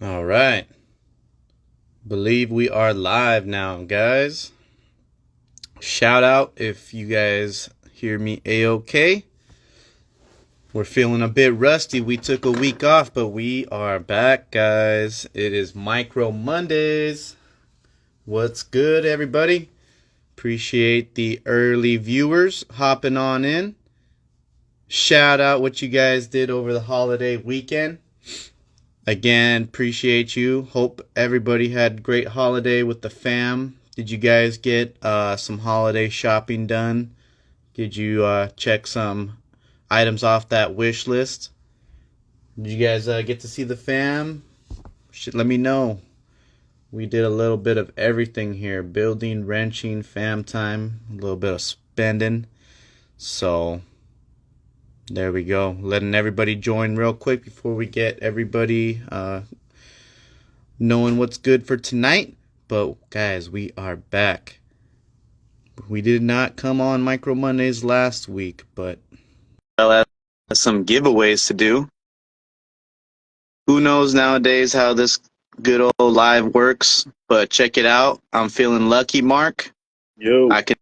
All right. Believe we are live now, guys. Shout out if you guys hear me a-okay. We're feeling a bit rusty. We took a week off, but we are back, guys. It is Micro Mondays. What's good, everybody? Appreciate the early viewers hopping on in. Shout out what you guys did over the holiday weekend. Again, appreciate you. Hope everybody had a great holiday with the fam. Did you guys get some holiday shopping done? Did you check some items off that wish list? Did you guys get to see the fam? Let me know. We did a little bit of everything here. Building, wrenching, fam time, a little bit of spending. So, there we go. Letting everybody join real quick before we get everybody knowing what's good for tonight. But guys, we are back. We did not come on Micro Mondays last week, but well, some giveaways to do. Who knows nowadays how this good old live works, but check it out. I'm feeling lucky, Mark. Yo. I can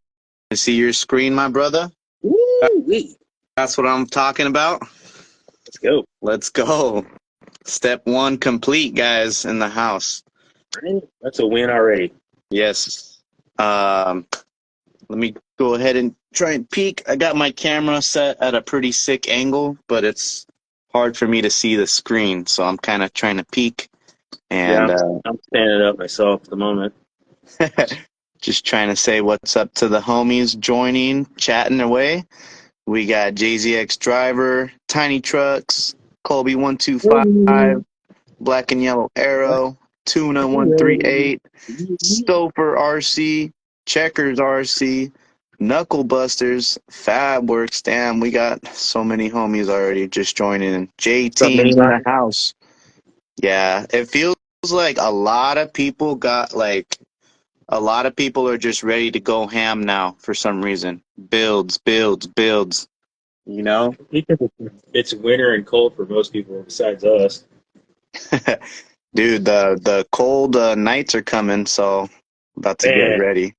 see your screen, my brother. Woo-wee. That's what I'm talking about. Let's go. Let's go. Step one complete, guys, in the house. That's a win already. Yes. Let me go ahead and try and peek. I got my camera set at a pretty sick angle, but it's hard for me to see the screen, so I'm kind of trying to peek. And I'm standing up myself at the moment. just trying to say what's up to the homies joining, chatting away. We got JZX Driver, Tiny Trucks, Colby125, Black and Yellow Arrow, Tuna138, Stouffer RC, Checkers RC, Knuckle Busters, Fabworks. Damn, we got so many homies already just joining. J Team's in the house. Yeah, it feels like a lot of people are just ready to go ham now for some reason. Builds. You know? It's winter and cold for most people besides us. Dude, the cold nights are coming, so about to get ready.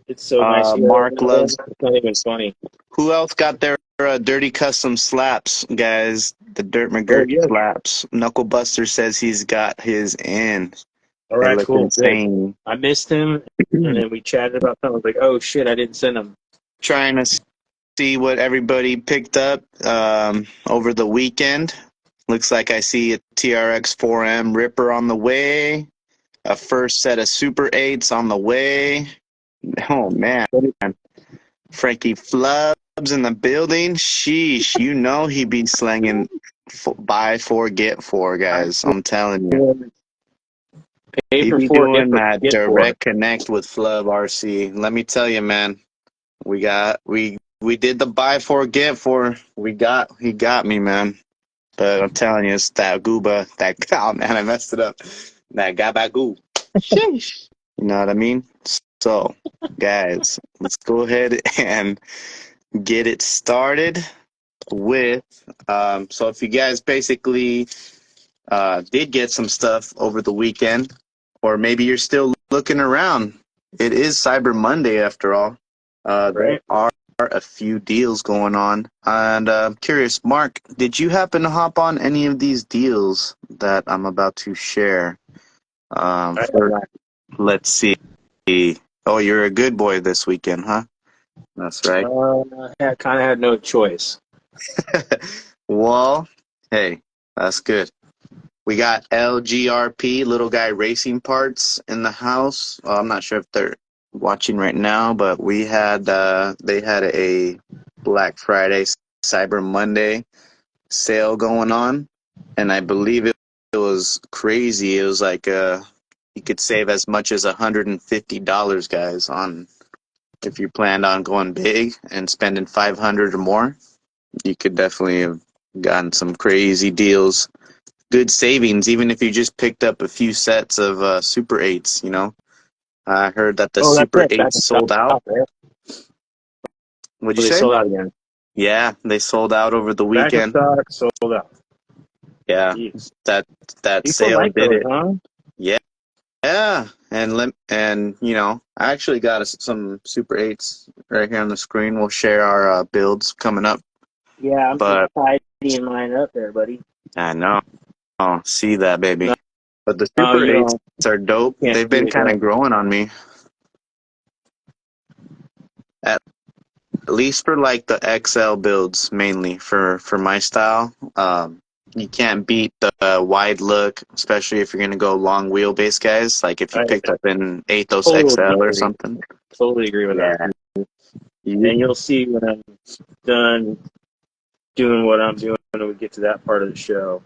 It's so nice here. Mark loves. It's not even funny. Who else got their dirty custom slaps, guys? The Dirt McGirt slaps. Knuckle Buster says he's got his in. All right, cool. Insane. I missed him, and then we chatted about something. I was like, oh, shit, I didn't send him. Trying to see what everybody picked up over the weekend. Looks like I see a TRX 4M Ripper on the way. A first set of Super 8s on the way. Oh, man. Frankie Flubs in the building. Sheesh, you know he be slanging buy four, get four, guys. I'm telling you. He be doing that direct connect with Flub RC. Let me tell you, man. We did the buy four, get four. He got me, man. But I'm telling you, it's that gooba, oh man, I messed it up. That gabagoo. Sheesh. You know what I mean? So, guys, let's go ahead and get it started with, so if you guys basically did get some stuff over the weekend, or maybe you're still looking around, it is Cyber Monday after all. There are a few deals going on. And I'm curious, Mark, did you happen to hop on any of these deals that I'm about to share? Let's see. Oh, you're a good boy this weekend, huh? That's right. I kind of had no choice. Well, hey, that's good. We got LGRP, Little Guy Racing Parts, in the house. Well, I'm not sure if they're watching right now, but they had a Black Friday, Cyber Monday sale going on, and I believe it was crazy. It was like you could save as much as $150, guys, on if you planned on going big and spending $500 or more. You could definitely have gotten some crazy deals. Good savings, even if you just picked up a few sets of Super 8s, you know. I heard that the Super 8s sold out. What'd you say? They sold out again. Yeah, they sold out over the weekend. Sold out. Yeah, Jeez. that People sale like did those, it. huh? Yeah, and you know, I actually got some Super 8s right here on the screen. We'll share our builds coming up. Yeah, I'm just But tidying mine up there, buddy. I know, oh, see that baby. No, But the no, Super you 8s don't. are dope. Can't They've see been it kind though. of growing on me. At least for like the XL builds, mainly for my style. You can't beat the wide look, especially if you're gonna go long wheelbase, guys. Like if you I picked up an Athos totally XL or agree. something. Totally agree with that. Yeah. And you'll see when I'm done doing what I'm doing when we get to that part of the show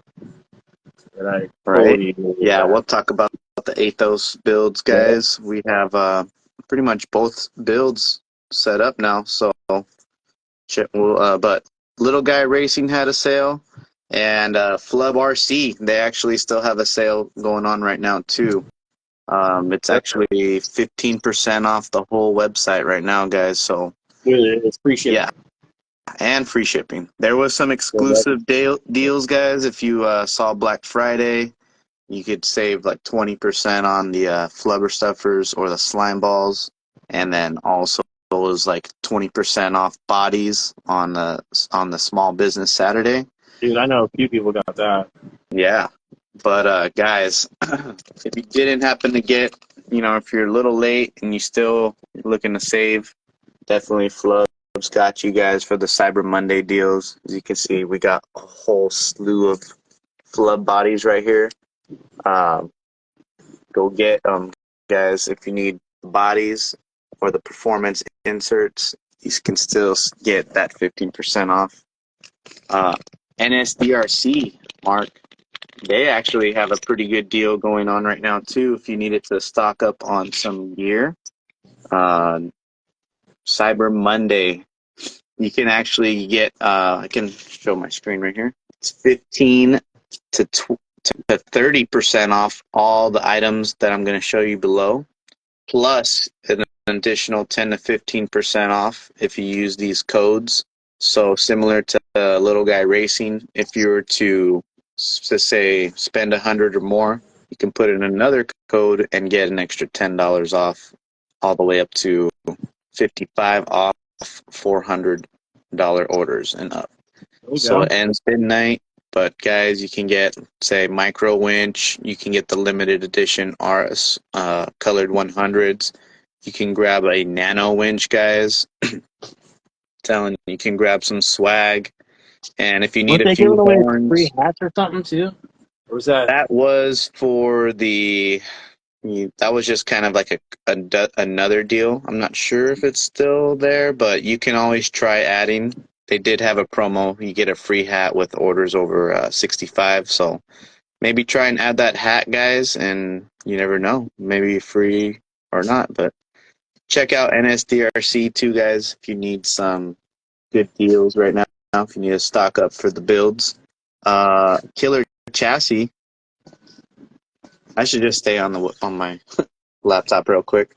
that I Right. totally agree with Yeah, we'll that. talk about the Athos builds, Yeah. guys. We have pretty much both builds set up now. So, but Little Guy Racing had a sale, and Flub RC, they actually still have a sale going on right now too. It's actually 15% off the whole website right now, guys. So It's free shipping. yeah, and free shipping. There was some So that, exclusive deals, guys. If you saw Black Friday, you could save like 20% on the flubber stuffers or the slime balls, and then also it was like 20% off bodies on the Small Business Saturday. dude, I know a few people got that. Yeah, but guys, if you didn't happen to get, you know, if you're a little late and you still looking to save, definitely Flubs got you guys for the Cyber Monday deals. As you can see, we got a whole slew of flub bodies right here. Um, Go get them, guys. If you need bodies or the performance inserts, you can still get that 15% off. Uh, NSDRC, Mark, they actually have a pretty good deal going on right now too. If you needed to stock up on some gear, uh, Cyber Monday, you can actually get. I can show my screen right here. It's 15 to 30% off all the items that I'm going to show you below, plus an additional 10 to 15% off if you use these codes. So similar to Little Guy Racing, if you were to say spend 100 or more, you can put in another code and get an extra $10 off, all the way up to 55 off $400 orders and up. There you So go. it ends midnight. But guys, you can get, say, micro winch. You can get the limited edition RS colored 100s. You can grab a nano winch, guys. Telling you, you can grab some swag. And if you need Weren't a they few giving away free horns, hats or something too? Or was that? that was for the. That was just kind of like another deal. I'm not sure if it's still there, but you can always try adding. They did have a promo. You get a free hat with orders over 65. So maybe try and add that hat, guys, and you never know. Maybe free or not. But check out NSDRC too, guys, if you need some good deals right now. If you need to stock up for the builds. Killer Chassis. I should just stay on my laptop real quick.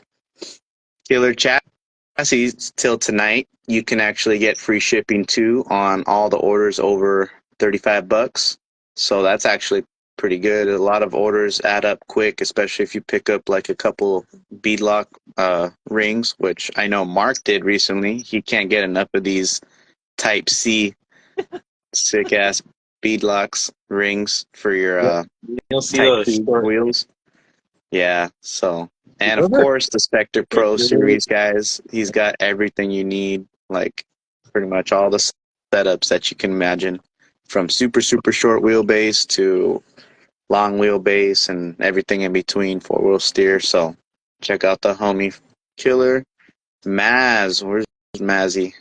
Killer Chassis till tonight. You can actually get free shipping too on all the orders over $35. So that's actually pretty good. A lot of orders add up quick, especially if you pick up like a couple beadlock rings, which I know Mark did recently. He can't get enough of these Type C sick ass beadlocks rings for your Yep. You'll see Type those C short. wheels. Yeah, so, and of Those are course the Spectre Pro good. series, guys. He's got everything you need, like pretty much all the setups that you can imagine, from super short wheelbase to long wheelbase and everything in between, 4-wheel steer. So check out the homie Killer Maz. Where's Mazzy?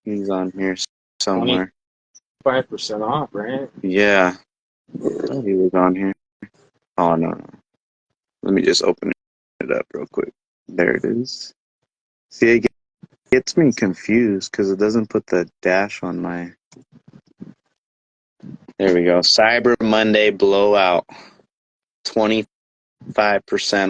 He's on here somewhere. 25% off, right? Yeah, he was on here. Oh no. Let me just open it up real quick. There it is. See, it gets me confused because it doesn't put the dash on my. There we go. Cyber Monday blowout. 25%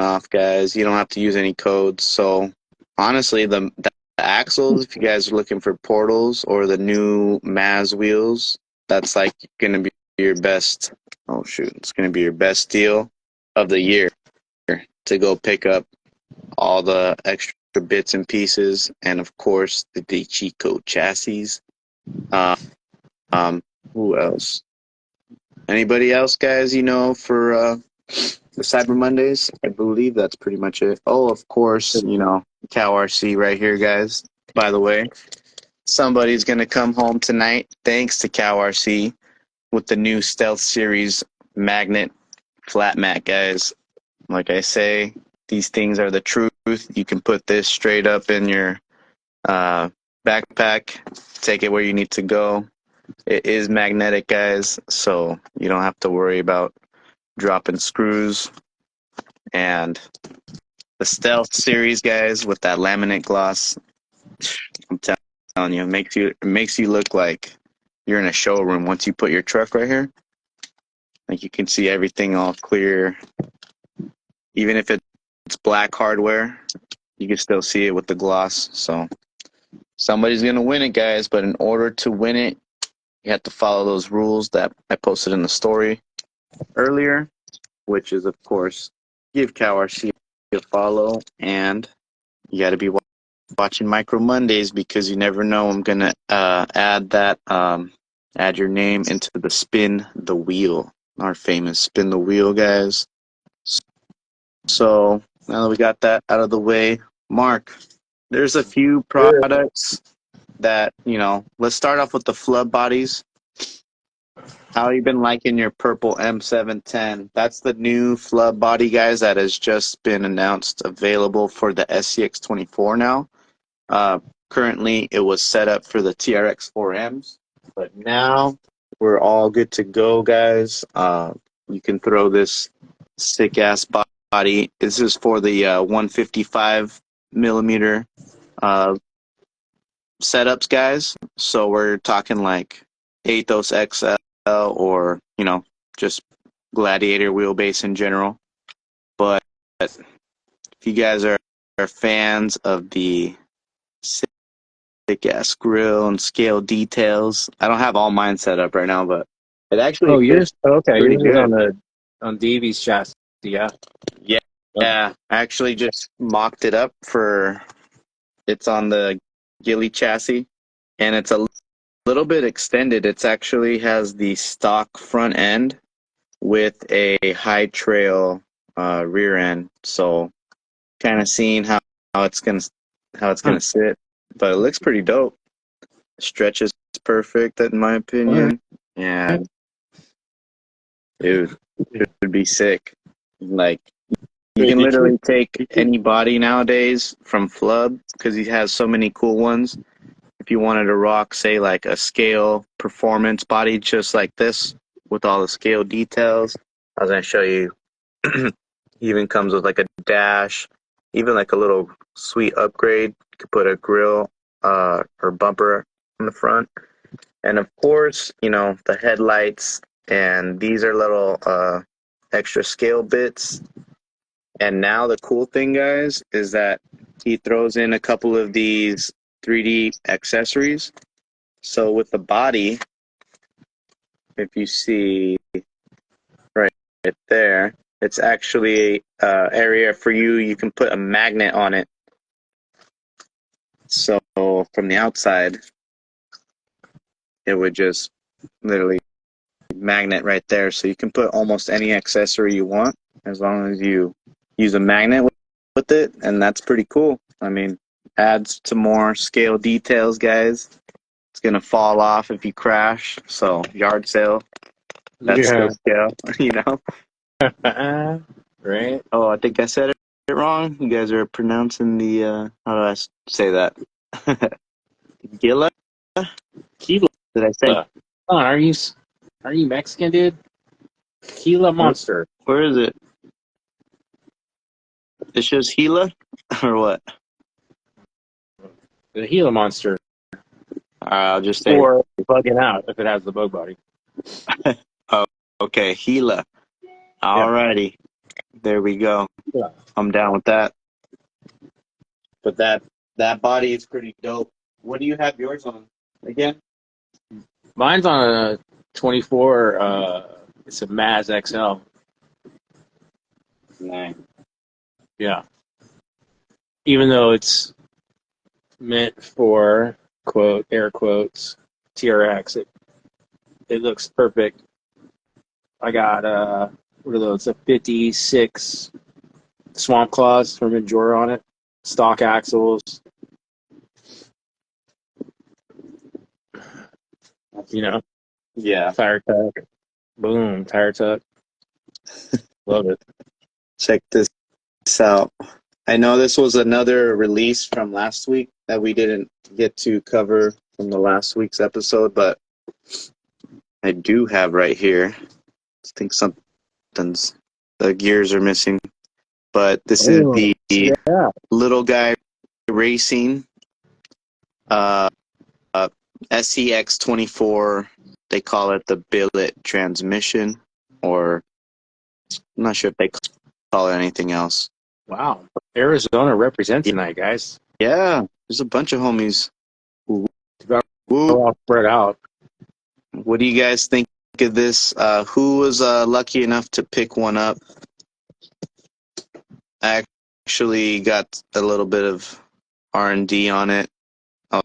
off, guys. You don't have to use any codes. So, honestly, the axles, if you guys are looking for portals or the new Maz wheels, that's like going to be your best. Oh shoot, it's going to be your best deal of the year to go pick up all the extra bits and pieces, and of course the Chico chassis. Uh, who else? Anybody else, guys? You know, for the Cyber Mondays, I believe that's pretty much it. Oh, of course, you know, Cow RC right here, guys. By the way, somebody's gonna come home tonight, thanks to Cow RC, with the new Stealth Series magnet flat mat, guys. Like I say, these things are the truth. You can put this straight up in your backpack, take it where you need to go. It is magnetic, guys, so you don't have to worry about dropping screws. And the Stealth Series, guys, with that laminate gloss, I'm telling you, it makes you look like you're in a showroom. Once you put your truck right here, like you can see everything all clear. Even if it's black hardware, you can still see it with the gloss. So somebody's gonna win it, guys. But in order to win it, you have to follow those rules that I posted in the story earlier, which is, of course, give CowRC a follow, and you got to be watching Micro Mondays, because you never know. I'm gonna add your name into the Spin the Wheel, our famous Spin the Wheel, guys. So now that we got that out of the way, Mark, there's a few products that, you know, let's start off with the flood bodies. How have you been liking your purple M710? That's the new flood body, guys, that has just been announced, available for the SCX24 now. Currently, it was set up for the TRX 4Ms, but now we're all good to go, guys. You can throw this sick-ass body. This is for the 155 millimeter setups, guys. So we're talking like Athos XL, or, you know, just Gladiator wheelbase in general. But if you guys are fans of the thick-ass grill and scale details, I don't have all mine set up right now, but it actually fits pretty yours is good. on Davey's chassis, yeah. Yeah, I actually just mocked it up for, it's on the Gilly chassis, and it's a little bit extended. It's actually has the stock front end with a high trail rear end, so kind of seeing how it's gonna sit, but it looks pretty dope. Stretches perfect in my opinion, and dude, it would be sick. Like, you can literally take any body nowadays from Flub, because he has so many cool ones. If you wanted to rock, say, like a scale performance body just like this with all the scale details, I was going to show you. Even comes with like a dash, even like a little sweet upgrade. You could put a grill or bumper on the front. And of course, you know, the headlights, and these are little extra scale bits. And now the cool thing, guys, is that he throws in a couple of these 3D accessories. So with the body, if you see right there, it's actually an area for you. You can put a magnet on it. So from the outside, it would just literally magnet right there. So you can put almost any accessory you want, as long as you use a magnet with it, and that's pretty cool. I mean, adds to more scale details, guys. It's gonna fall off if you crash. So yard sale, that's still scale, you know. Right? Oh, I think I said it wrong. You guys are pronouncing the how do I say that? Gila? Gila. Did I say? Oh, are you Mexican, dude? Gila Monster. Where is it? It's just Gila, or what? The Gila Monster. I'll just say. Or bugging out if it has the bug body. Oh, okay, Gila. Alrighty, there we go. Yeah. I'm down with that. But that body is pretty dope. What do you have yours on again? Mine's on a 24. It's a Maz XL. Nice. Yeah. Even though it's meant for quote air quotes TRX, it looks perfect. I got what are those? A 56 Swamp Claws from Endure on it. Stock axles. You know, Yeah. tire tuck. Boom, tire tuck. Love it. Check this out. I know this was another release from last week that we didn't get to cover from the last week's episode, but I do have right here. I think something's the gears are missing, but this is the Yeah. little guy racing SCX24. They call it the billet transmission, or I'm not sure if they call it anything else. Wow. Arizona represents tonight, guys. Yeah, there's a bunch of homies. Woo. Woo. All spread out. What do you guys think of this? Who was lucky enough to pick one up? I actually got a little bit of R&D on it. I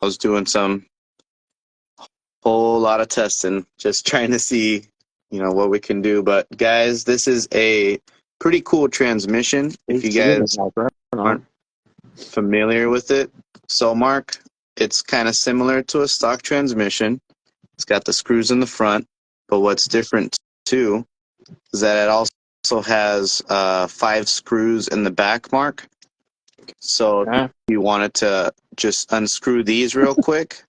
was doing some whole lot of testing, just trying to see, what we can do. But guys, this is a pretty cool transmission. If you guys aren't familiar with it, so Mark, it's kind of similar to a stock transmission. It's got the screws in the front, but what's different too is that it also has 5 screws in the back, Mark. So if you wanted to just unscrew these real quick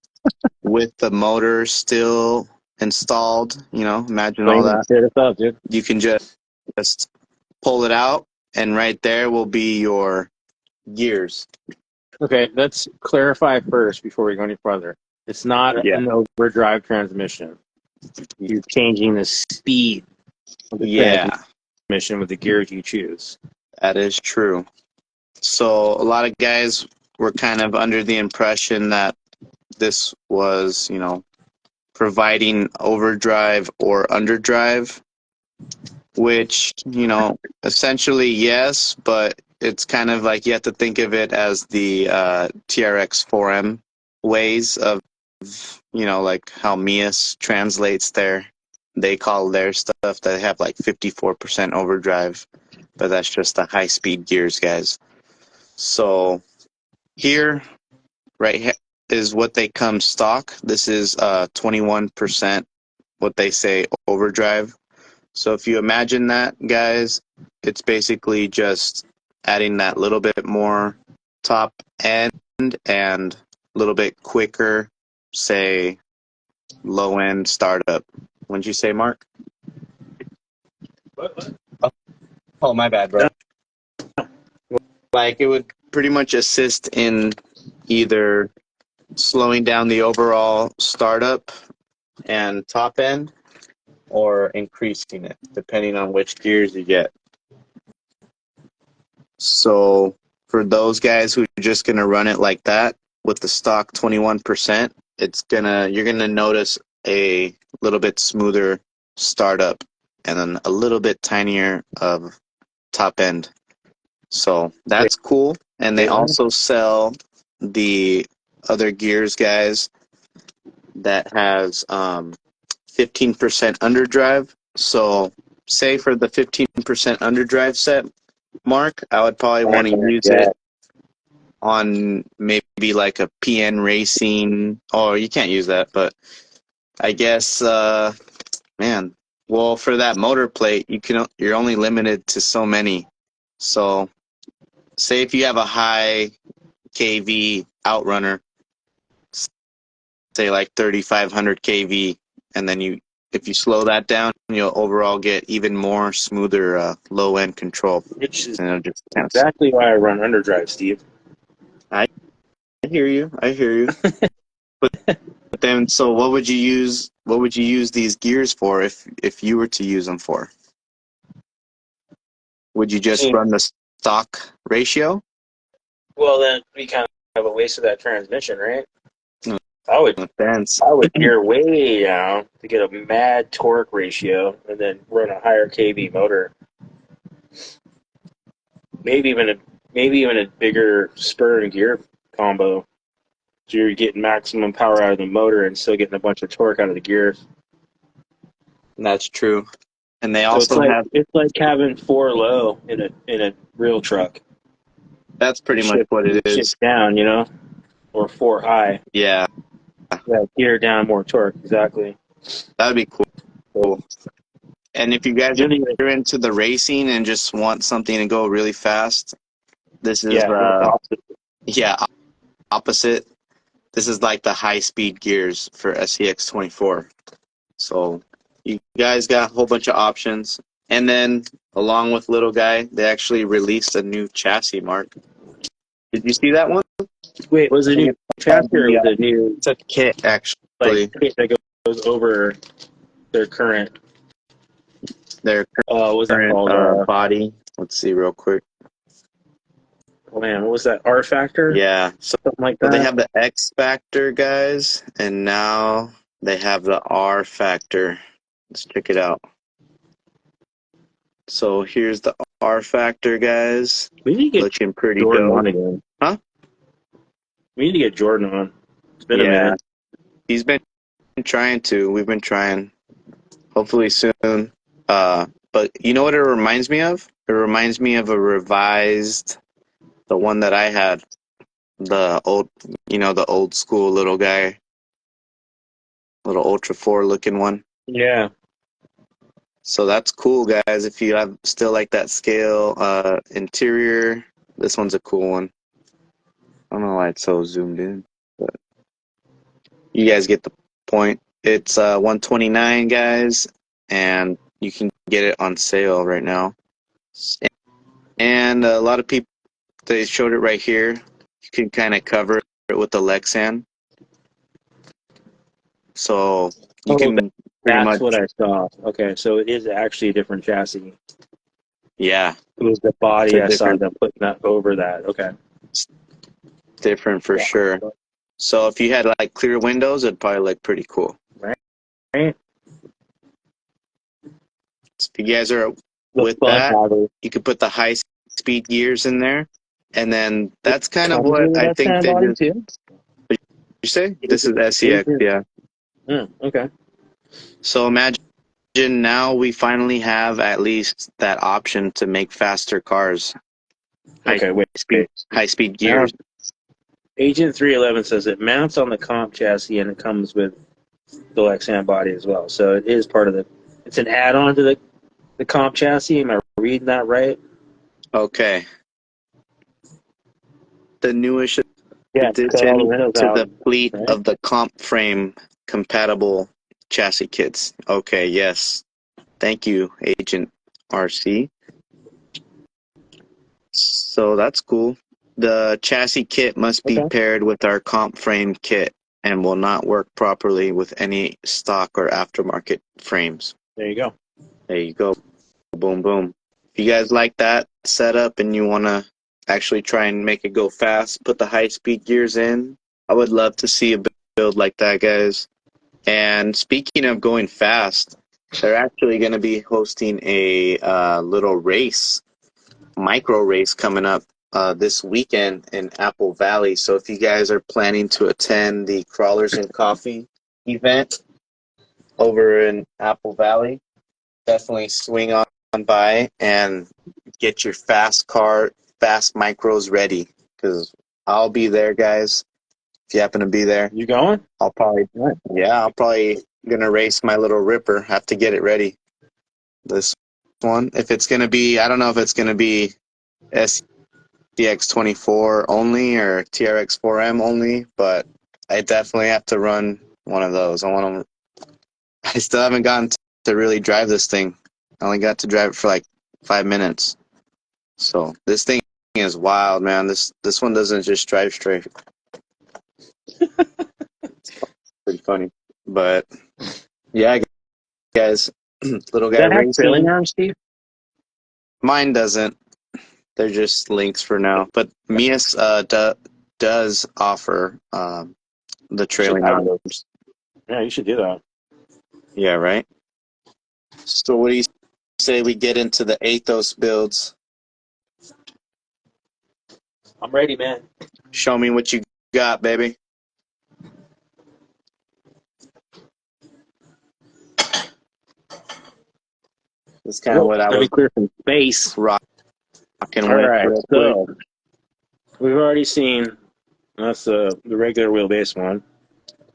with the motor still installed, imagine all that. You can just pull it out, and right there will be your gears. Okay, let's clarify first before we go any further. It's not an overdrive transmission. You're changing the speed of the transmission with the gears you choose. That is true. So a lot of guys were kind of under the impression that this was, providing overdrive or underdrive, which, essentially yes, but it's kind of like you have to think of it as the TRX 4M ways of, like how Mias translates they call their stuff that have like 54% overdrive, but that's just the high speed gears, guys. So here, right here is what they come stock. This is 21% what they say overdrive. So if you imagine that, guys, it's basically just adding that little bit more top end and a little bit quicker, say, low end startup. What'd you say, Mark? What? Oh, my bad, bro. Like, it would pretty much assist in either slowing down the overall startup and top end, or increasing it, depending on which gears you get. So for those guys who are just going to run it like that with the stock 21%, you're going to notice a little bit smoother startup and then a little bit tinier of top end. So that's cool. And they also sell the other gears, guys, that has 15% underdrive. So say for the 15% underdrive set, Mark, I would probably want to use it on maybe like a PN Racing. Oh, you can't use that, but I guess, man, well, for that motor plate, you're only limited to so many. So say if you have a high KV outrunner, say like 3,500 KV, and then if you slow that down, you'll overall get even more smoother low end control. Which is exactly why I run underdrive, Steve. I hear you. But then, so what would you use? What would you use these gears for if you were to use them for? Would you just run the stock ratio? Well, then we kind of have a waste of that transmission, right? I would on the fence. gear way down to get a mad torque ratio, and then run a higher kV motor. Maybe even a bigger spur and gear combo, so you're getting maximum power out of the motor and still getting a bunch of torque out of the gears. That's true. And they So also have. it's like having 4 low in a real truck. That's pretty much what it is. Shift down, or 4 high. Yeah, Yeah, gear down, more torque. Exactly. that would be cool. And if you guys You don't even- are into the racing and just want something to go really fast, this is opposite. This is like the high-speed gears for SCX24. So you guys got a whole bunch of options. And then, along with Little Guy, they actually released a new chassis, Mark. Did you see that one? Wait, was it a new chassis or was it new? It's a kit, actually. Like kit that goes over their current. What's that called? Body. Let's see real quick. Oh man, what was that? R Factor? Yeah. Something like that. So they have the X Factor, guys, and now they have the R Factor. Let's check it out. So here's the R Factor, guys. We need to get looking pretty Jordan dope. on again. Huh? We need to get Jordan on. It's been a minute. He's been trying to. We've been trying. Hopefully soon. But you know what it reminds me of? It reminds me of a revised, the one that I had, the old school Little Guy, little Ultra 4 looking one. Yeah. So that's cool, guys. If you have still like that scale interior, this one's a cool one. I don't know why it's so zoomed in, but you guys get the point. It's $129, guys, and you can get it on sale right now. And a lot of people, they showed it right here. You can kind of cover it with the Lexan. So you can pretty much. That's what I saw. Okay, so it is actually a different chassis. Yeah. It was the body I saw them putting that over that. Okay. It's different for sure. So if you had like clear windows, it'd probably look pretty cool. Right. So if you guys are with that, you could put the high speed gears in there. And then that's kind of what I think they do. You say? This is SCX, yeah. Okay. So imagine now we finally have at least that option to make faster cars. High speed gears. Agent 311 says it mounts on the comp chassis and it comes with the Lexan body as well. So it is part of it's an add-on to the comp chassis. Am I reading that right? Okay. The newest addition to the fleet of the comp frame compatible chassis kits. Okay, yes. Thank you, Agent RC. So that's cool. The chassis kit must be paired with our comp frame kit and will not work properly with any stock or aftermarket frames. There you go. There you go. Boom, boom. If you guys like that setup and you want to actually try and make it go fast, put the high-speed gears in, I would love to see a build like that, guys. And speaking of going fast, they're actually going to be hosting a little race, micro race coming up this weekend in Apple Valley. So if you guys are planning to attend the Crawlers and Coffee event over in Apple Valley, definitely swing on by and get your fast micros ready, because I'll be there, guys. If you happen to be there, you going? I'll probably gonna race my little Ripper. Have to get it ready. This one, if it's gonna be, I don't know if it's gonna be SCX24 only or TRX4M only, but I definitely have to run one of those. I still haven't gotten to really drive this thing. I only got to drive it for like 5 minutes. So this thing is wild, man. This one doesn't just drive straight. It's pretty funny. But yeah, guys, Little Guy racing. Steve? Mine doesn't. They're just links for now. But Mias does offer the trailing arms. Yeah, you should do that. Yeah, right. So what do you say we get into the Athos builds? I'm ready, man. Show me what you got, baby. That's kind of what I Let was me clear some space. rocking All with right, real so quick. we've already seen that's the regular wheelbase one.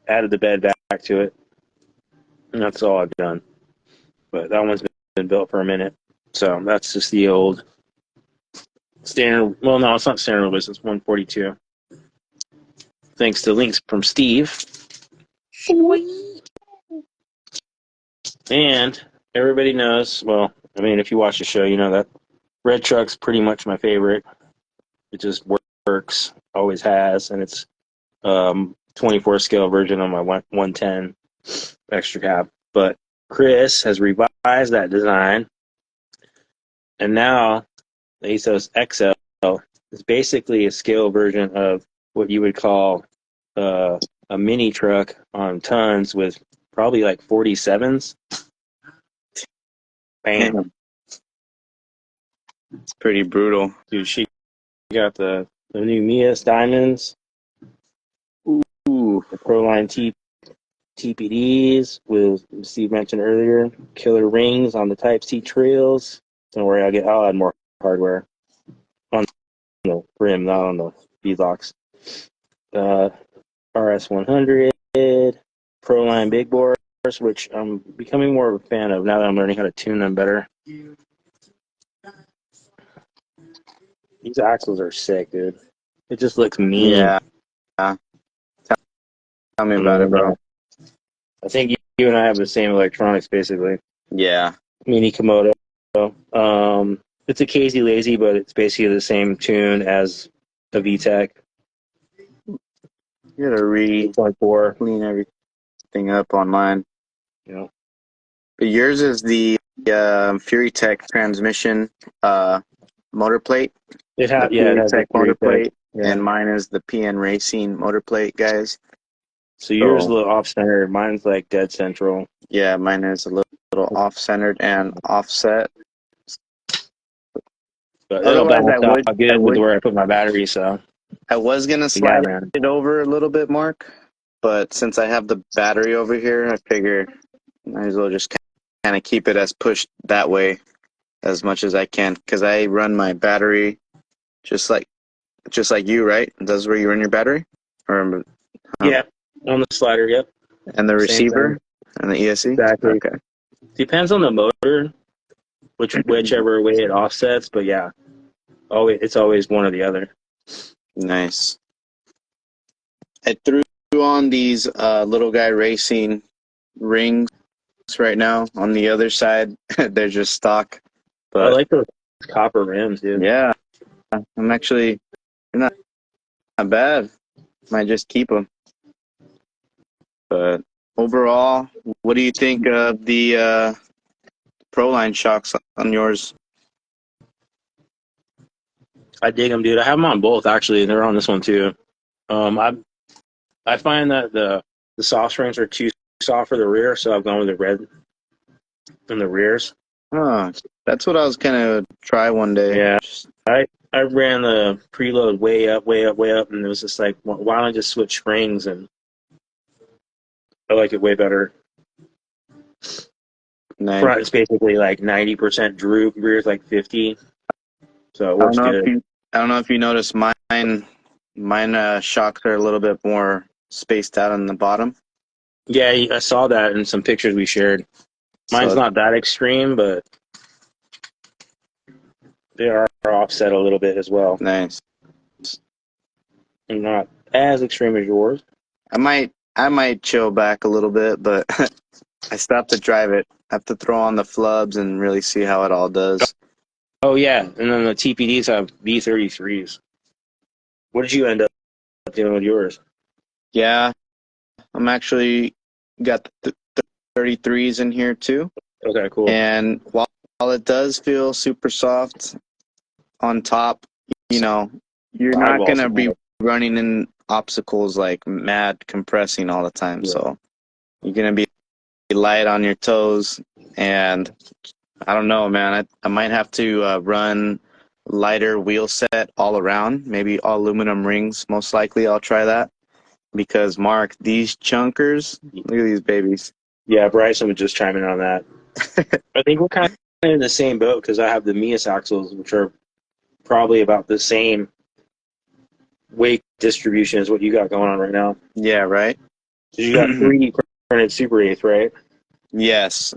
Added the bed back to it, and that's all I've done. But that one's been built for a minute, so that's just the old standard. Well, no, it's not standard wheelbase. It's 142. Thanks to links from Steve. And everybody knows. Well, I mean, if you watch the show, you know that red truck's pretty much my favorite. It just works, always has, and it's 24 scale version on my 110 extra cab. But Chris has revised that design, and now the Athos XL is basically a scale version of what you would call a mini truck on tons with probably like 47s. Bam. It's pretty brutal. Dude, she got the new Mias diamonds. Ooh. The Proline TPDs with Steve mentioned earlier. Killer rings on the Type C trails. Don't worry, I'll add more hardware on the rim, not on the beadlocks. RS100, Proline big bores, which I'm becoming more of a fan of now that I'm learning how to tune them better. These axles are sick, dude. It just looks mean. Yeah. Tell me about it, bro. I think you and I have the same electronics, basically. Yeah. Mini Komodo. It's a Casey Lazy, but it's basically the same tune as a VTEC. You gotta clean everything up on mine. Yeah. But yours is the Fury Tech transmission motor plate. It has Tech motor plate, yeah. and mine is the PN Racing motor plate, guys. So yours is a little off-centered. Mine's like dead central. Yeah, mine is a little off-centered and offset. But it'll balance out good with where I put my battery. So I was gonna slide it over a little bit, Mark, but since I have the battery over here, I figure I might as well just kind of keep it as pushed that way as much as I can, because I run my battery just like you, right? That's where you run your battery, or yeah, on the slider, yep. And the receiver and the ESC. Exactly. Okay. Depends on the motor, whichever way it offsets, but yeah, it's always one or the other. Nice. I threw on these little guy racing rings right now. On the other side, they're just stock. But I like those copper rims, dude. Yeah, I'm actually not bad. Might just keep them. But overall, what do you think of the Proline shocks on yours? I dig them, dude. I have them on both, actually. They're on this one, too. I find that the soft springs are too soft for the rear, so I've gone with the red in the rears. Oh, that's what I was gonna try one day. Yeah, I ran the preload way up, and it was just like, why don't I just switch springs? And I like it way better. Nice. Front is basically like 90% droop, rear is like 50, so it works good. I don't know if you noticed mine shocks are a little bit more spaced out on the bottom. Yeah, I saw that in some pictures we shared. Mine's not that extreme, but they are offset a little bit as well. Nice. And not as extreme as yours. I might chill back a little bit, but I still have to drive it. I have to throw on the flubs and really see how it all does. Oh, yeah. And then the TPDs have V33s. What did you end up doing with yours? Yeah, I'm actually got the 33s in here too. Okay, cool. And while it does feel super soft on top, you know, you're not going to be running in obstacles like mad compressing all the time. Yeah. So you're going to be light on your toes, and I don't know, man. I might have to run lighter wheel set all around, maybe all aluminum rings. Most likely I'll try that, because Mark, these chunkers, look at these babies. Yeah, Bryson was just chiming in on that. I think we're kind of in the same boat, because I have the Mias axles, which are probably about the same weight distribution as what you got going on right now. Yeah, right. So you got 3D printed Super 8th, right? Yes.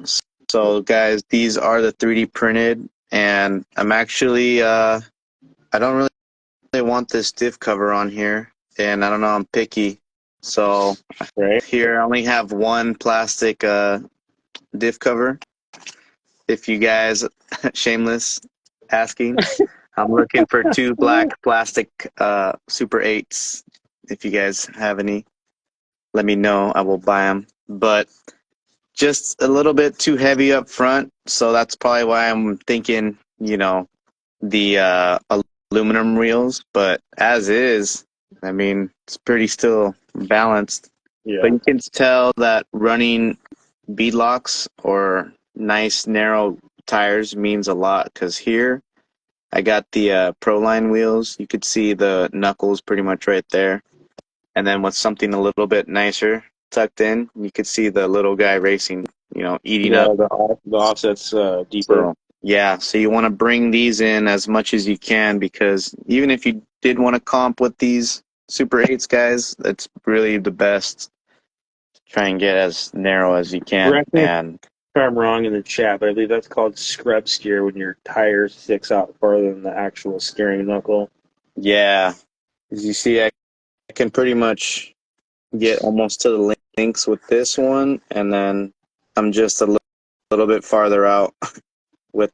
So guys, these are the 3D printed, and I'm actually I don't really want this diff cover on here, and I don't know, I'm picky. So right here I only have one plastic diff cover. If you guys, shameless asking, I'm looking for 2 black plastic Super 8s. If you guys have any, let me know. I will buy them. But just a little bit too heavy up front, so that's probably why I'm thinking, the aluminum reels. But as is, I mean, it's pretty still balanced. Yeah. But you can tell that running beadlocks or nice narrow tires means a lot, because here I got the Proline wheels. You could see the knuckles pretty much right there. And then with something a little bit nicer tucked in, you could see the little guy racing, eating up. The offset's deeper. So you want to bring these in as much as you can, because even if you did want to comp with these Super 8s, guys, that's really the best. Try and get as narrow as you can. Correct me if I'm wrong in the chat, but I believe that's called scrub steer, when your tire sticks out farther than the actual steering knuckle. Yeah. As you see, I can pretty much get almost to the links with this one, and then I'm just a little bit farther out with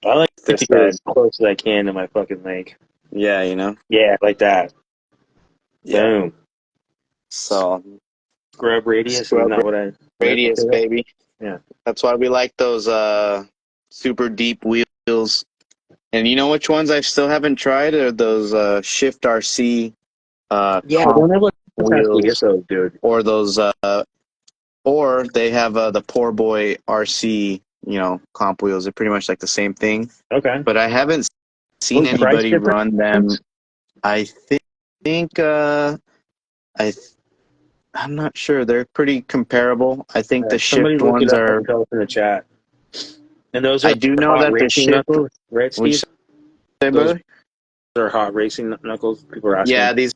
I like this to get side. as close as I can to my fucking leg. Yeah, Yeah, like that. Yeah. Boom. So Scrub radius, isn't that what I... Radius, baby. Yeah. That's why we like those super deep wheels. And you know which ones I still haven't tried are those Shift RC don't ever wheels, dude. or those or they have the Poor Boy RC, comp wheels. They're pretty much like the same thing. Okay. But I haven't seen anybody run them. I think I'm not sure. They're pretty comparable. I think the Shift ones are in the chat. And those are I do know that the Shift knuckles, right, Steve? Those are hot racing knuckles. People are asking. Yeah, these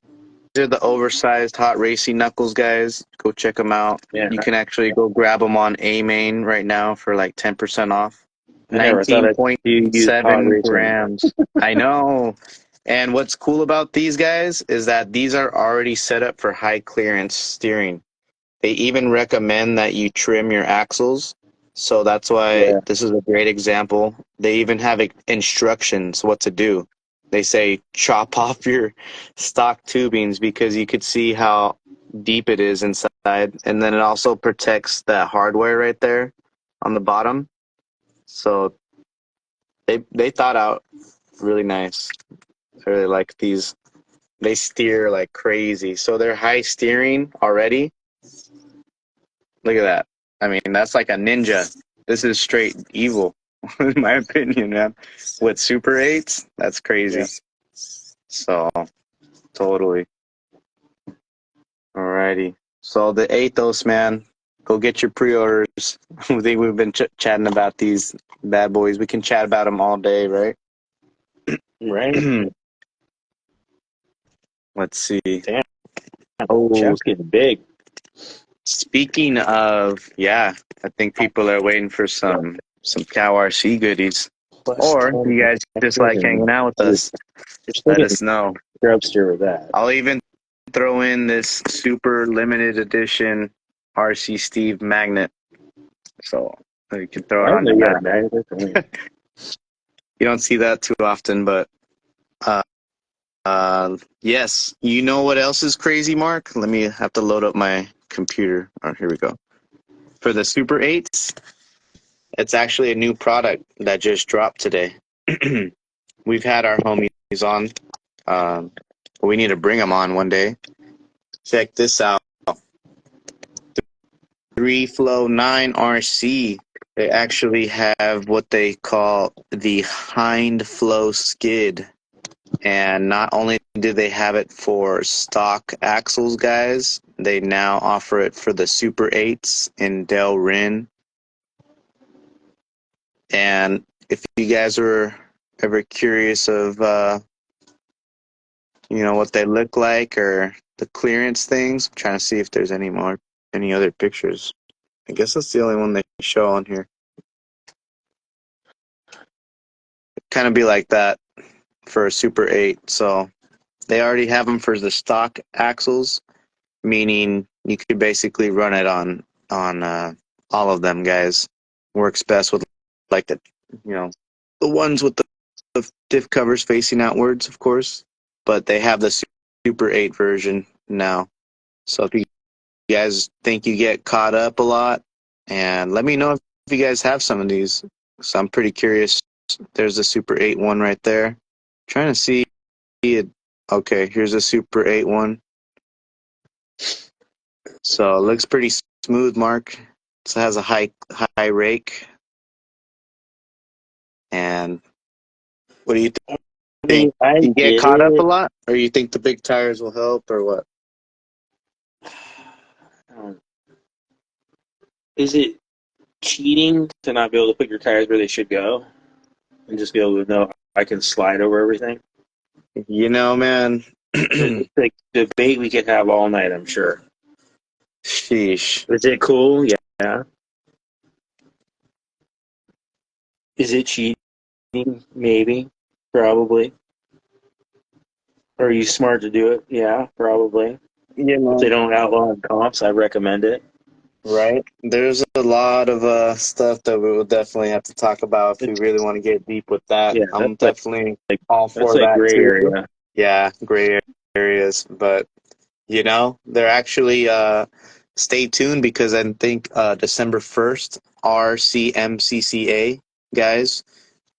are the oversized hot racing knuckles, guys. Go check them out. Yeah. You can actually go grab them on A-Main right now for like 10% off. 19.7 grams. I know. And what's cool about these guys is that these are already set up for high clearance steering. They even recommend that you trim your axles. So that's why this is a great example. They even have instructions what to do. They say chop off your stock tubings, because you could see how deep it is inside. And then it also protects that hardware right there on the bottom. So they thought out really nice. I really like these. They steer like crazy. So they're high steering already. Look at that. I mean, that's like a ninja. This is straight evil, in my opinion, man. With Super 8s, that's crazy. Yeah. So, totally. Alrighty. So the Athos, man, go get your pre-orders. I think we've been chatting about these bad boys. We can chat about them all day, right? Right. Let's see. Damn. Oh, chat's getting big. Speaking of, I think people are waiting for some Cow RC goodies. Or you guys just like hanging out with us, let us know. Grubster with that. I'll even throw in this super limited edition RC Steve magnet. So you can throw it on your map. You don't see that too often, but yes. You know what else is crazy, Mark? Let me have to load up my computer. Oh, here we go. For the Super 8s, it's actually a new product that just dropped today. We've had our homies on. But we need to bring them on one day. Check this out. 3Flow9RC. They actually have what they call the hind flow skid. And not only do they have it for stock axles, guys, they now offer it for the Super 8s in Del Rin. And if you guys are ever curious of, what they look like or the clearance things, I'm trying to see if there's any other pictures. I guess that's the only one they show on here. Kind of be like that for a Super 8. So they already have them for the stock axles, meaning you could basically run it on all of them, guys. Works best with like the ones with the diff covers facing outwards, of course. But they have the Super 8 version now. So if you guys think you get caught up a lot, and let me know if you guys have some of these. So I'm pretty curious. There's the Super 8 one right there. Trying to see it. Okay, here's a Super 8 one. So it looks pretty smooth, Mark. So it has a high rake. And what do you think? You get caught up a lot, or you think the big tires will help, or what? Is it cheating to not be able to put your tires where they should go and just be able to know I can slide over everything? Man. It's like debate we could have all night, I'm sure. Sheesh. Is it cool? Yeah. Is it cheating? Maybe. Probably. Are you smart to do it? Yeah, probably. If they don't outlaw comps, I recommend it. Right. There's a lot of stuff that we will definitely have to talk about if we really want to get deep with that. Yeah, I'm definitely all for that's like that gray too. area. Yeah, gray areas. But they're actually stay tuned because I think December 1st, RCMCCA, guys,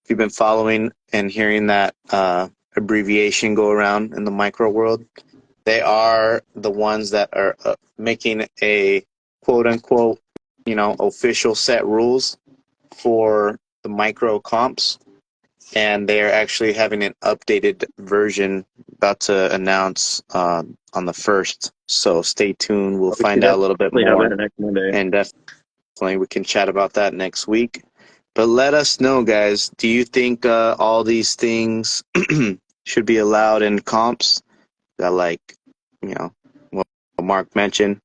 if you've been following and hearing that abbreviation go around in the micro world, they are the ones that are making a quote unquote, official set rules for the micro comps. And they're actually having an updated version about to announce on the 1st. So stay tuned. We'll find out a little bit more. Next Monday. And definitely we can chat about that next week. But let us know, guys. Do you think all these things should be allowed in comps? That what Mark mentioned.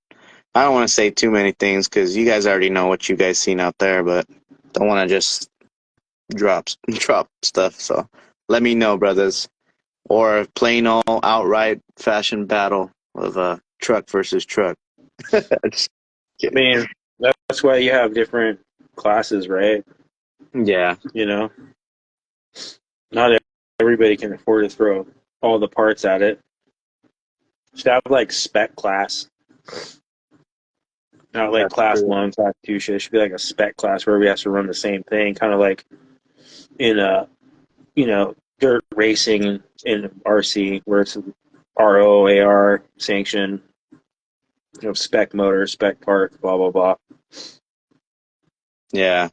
I don't want to say too many things because you guys already know what you guys seen out there, but don't want to just drop stuff. So let me know, brothers. Or plain old outright fashion battle of truck versus truck. I mean, that's why you have different classes, right? Yeah. Not everybody can afford to throw all the parts at it. Should have like spec class. Not like class 1, class 2 shit. It should be like a spec class where we have to run the same thing, kind of like in dirt racing in RC, where it's ROAR sanction, spec motor, spec parts, blah blah blah. Yeah,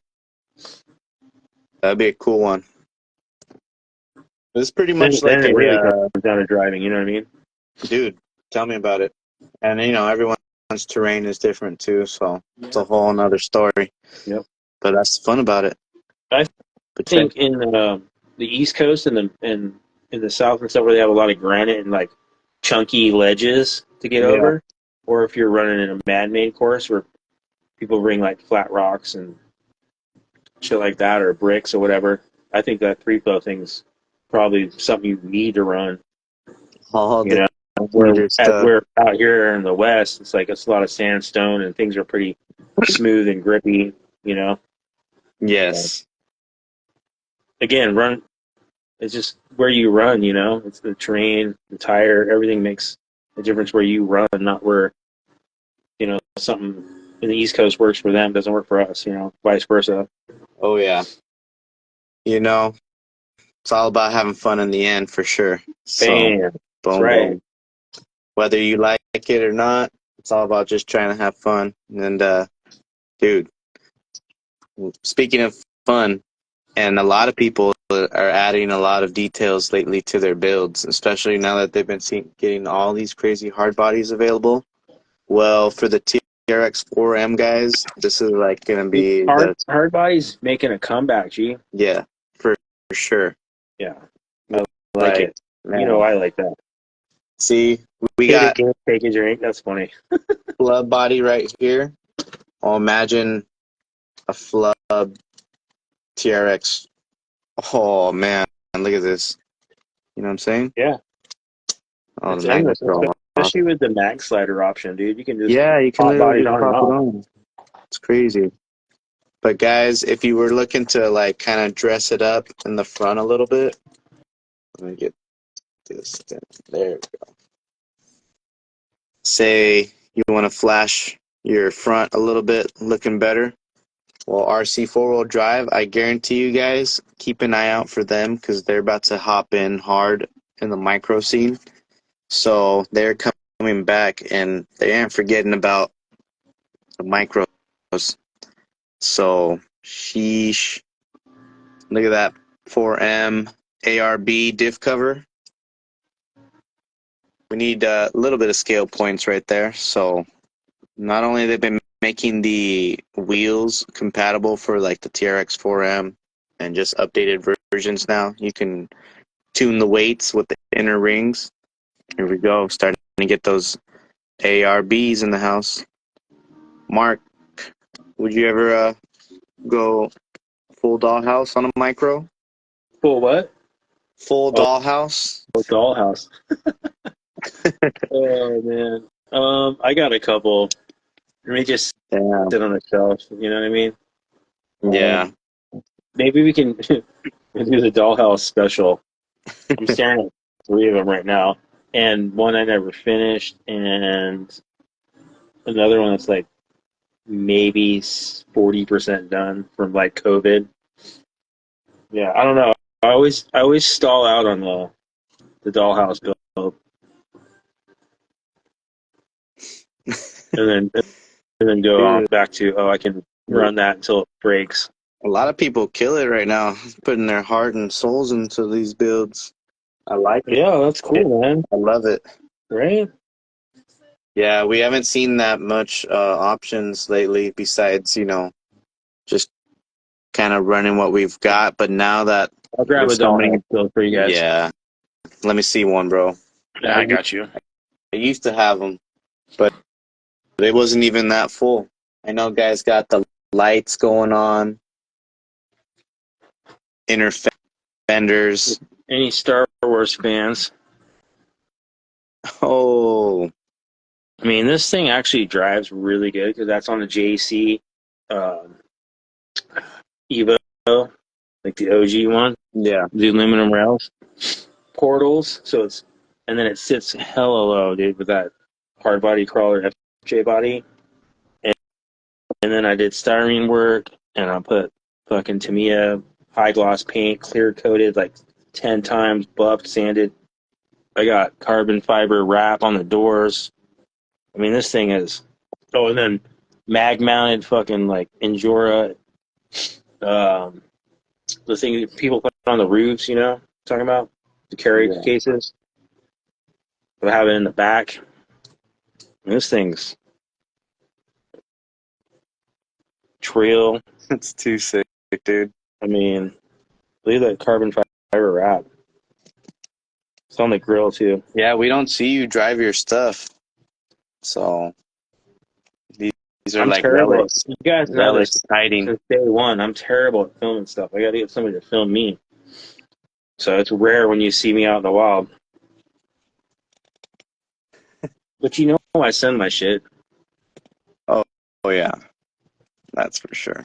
that'd be a cool one. It's pretty much then it really comes down to driving. You know what I mean? Dude, tell me about it. And everyone's terrain is different too, so it's a whole another story. Yep. But that's fun about it. I think in the East Coast and in the South and stuff where they have a lot of granite and like chunky ledges to get over, or if you're running in a man-made course where people bring like flat rocks and shit like that or bricks or whatever, I think that 3Flow thing's probably something you need to run. Where out here in the West, it's a lot of sandstone and things are pretty smooth and grippy, Yes. Again, it's just where you run, it's the terrain, the tire, everything makes a difference where you run, not where, something in the East Coast works for them, doesn't work for us, vice versa. Oh, yeah. It's all about having fun in the end for sure. So, Bam. That's right. Boom. Whether you like it or not. It's all about just trying to have fun. And dude, speaking of fun, and a lot of people are adding a lot of details lately to their builds, especially now that they've been getting all these crazy hard bodies available. Well, for the TRX4M guys, this is like gonna be hard body's making a comeback, G. Yeah, for sure. Yeah, I like it. Man. You know, I like that. See, we got take a drink. That's funny. flub body right here. Oh, imagine a flub TRX. Oh man, look at this. You know what I'm saying? Yeah. Oh, the magnet's especially with the mag slider option, dude. You can just you can literally just pop it on. It's crazy. But guys, if you were looking to like kind of dress it up in the front a little bit, let me get this. There we go. Say you want to flash your front a little bit, looking better. Well, RC four-wheel drive, I guarantee you guys, keep an eye out for them because they're about to hop in hard in the micro scene. So they're coming back, and they aren't forgetting about the micros. So, sheesh. Look at that 4M ARB diff cover. We need a little bit of scale points right there. So not only have they been making the wheels compatible for like the TRX 4M and just updated versions now, you can tune the weights with the inner rings. Here we go, starting to get those ARBs in the house. Mark, would you ever go full dollhouse on a micro? Full what? Full dollhouse. Full dollhouse. Oh man. I got a couple. Let me just sit on the shelf. You know what I mean? Yeah. Maybe we can do the dollhouse special. I'm staring at 3 of them right now, and one I never finished, and another one that's like maybe 40% done from like COVID. Yeah, I don't know. I always stall out on the dollhouse build, and then go on back to I can run that until it breaks. A lot of people kill it right now, putting their heart and souls into these builds. I like it. Yeah, that's cool, man. I love it. Right? Yeah, we haven't seen that much options lately besides, just kind of running what we've got. But now that I'll grab a dollhouse build for you guys. Yeah. Let me see one, bro. Yeah, I got you. I used to have them, but it wasn't even that full. I know guys got the lights going on, inner fenders. Any Star Wars fans? Oh. I mean, this thing actually drives really good because that's on the JC Evo, like the OG one. Yeah. The aluminum rails, portals. And then it sits hella low, dude, with that hard body crawler FJ body. And then I did styrene work, and I put fucking Tamiya high gloss paint, clear coated like 10 times, buffed, sanded. I got carbon fiber wrap on the doors. I mean, this thing is. Oh, and then mag mounted fucking like Endura. The thing people put on the roofs, talking about the carry cases. I have it in the back. And this thing's trail. That's too sick, dude. I mean, look at that carbon fiber wrap. It's on the grill too. Yeah, we don't see you drive your stuff, so these are I'm like terrible. relics. You guys know this hiding. since day one. I'm terrible at filming stuff. I got to get somebody to film me. So it's rare when you see me out in the wild. But I send my shit. Oh yeah, that's for sure.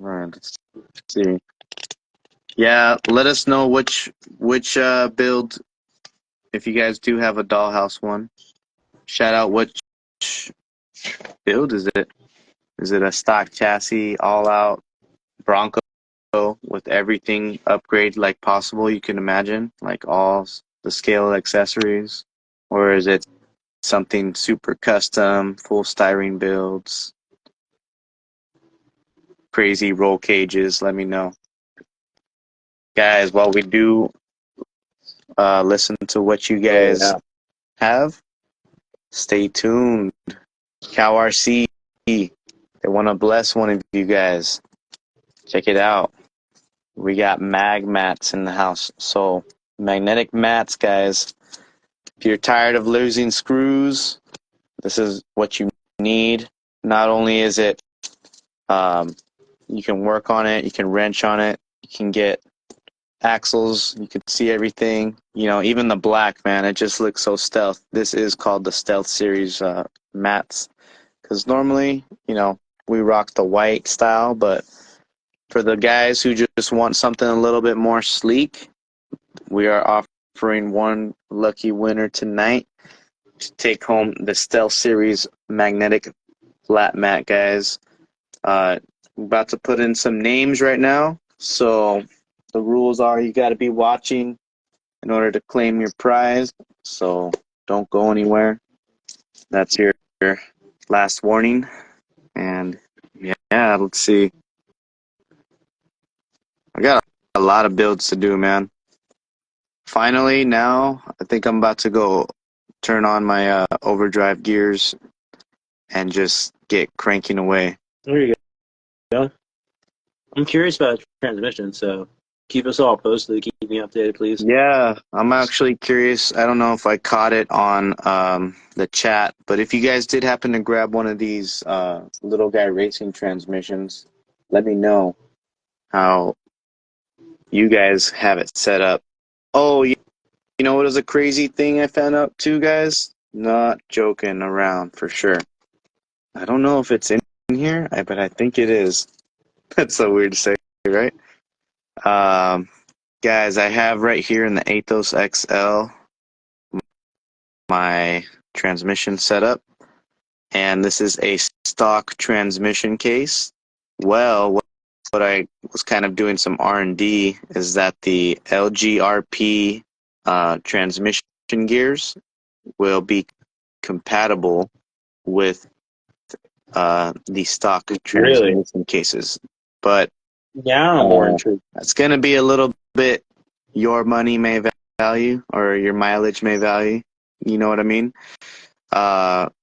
All right, let's see. Yeah, let us know which build, if you guys do have a dollhouse one. Shout out which build is it? Is it a stock chassis, all out Bronco with everything upgrade like possible you can imagine, like all the scale accessories, or is it something super custom, full styrene builds, crazy roll cages? Let me know. Guys, while we do listen to what you guys have, stay tuned. Cal RC, they want to bless one of you guys. Check it out. We got mag mats in the house. So magnetic mats, guys. If you're tired of losing screws, this is what you need. Not only is it, you can work on it, you can wrench on it, you can get axles, you can see everything. You know, even the black, man, it just looks so stealth. This is called the Stealth Series mats. Because normally, you know, we rock the white style, but for the guys who just want something a little bit more sleek, we are offering one lucky winner tonight to take home the Stealth Series magnetic flat mat, guys. I'm about to put in some names right now. So the rules are you got to be watching in order to claim your prize. So don't go anywhere. That's your last warning. And yeah, let's see. I got a lot of builds to do, man. Finally, now I think I'm about to go turn on my overdrive gears and just get cranking away. There you go. I'm curious about transmission, so keep us all posted. Keep me updated, please. Yeah, I'm actually curious. I don't know if I caught it on the chat, but if you guys did happen to grab one of these little guy racing transmissions, let me know how you guys have it set up. Oh, you know what is a crazy thing I found out too, guys? Not joking around for sure. I don't know if it's in here, but I think it is. That's so weird to say, right? Guys, I have right here in the Athos XL my transmission setup, and this is a stock transmission case. Well, what I was kind of doing some R&D is that the LGRP transmission gears will be compatible with the stock transmission cases. But yeah, I'm more intrigued. It's going to be a little bit your money may value or your mileage may value. You know what I mean?